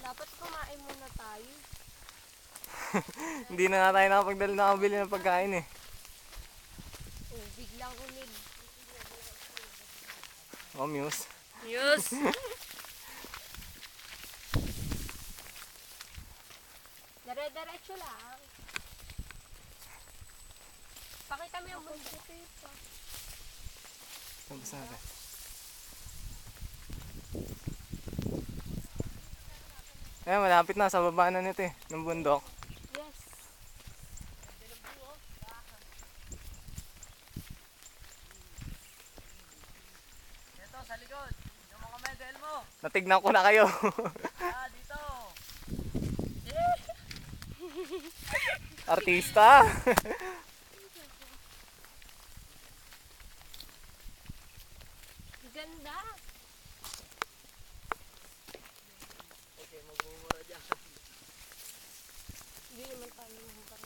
Dapat kumain muna tayo. Hindi na nga tayo nakabili ng pagkain eh. Oh, biglang unig. Oh, Muse. Yes! Dire-diretso lang. Pakita mo yung bundok. Tapos natin. Ayan, malapit na sa baba na nito eh, ng bundok. Yes. Ito, sa likod. Yung mga medal mo. Natignan ko na kayo. Dito. Artista. Ganda. Okay, magmumura dyan. Hindi naman tayo mahumpa.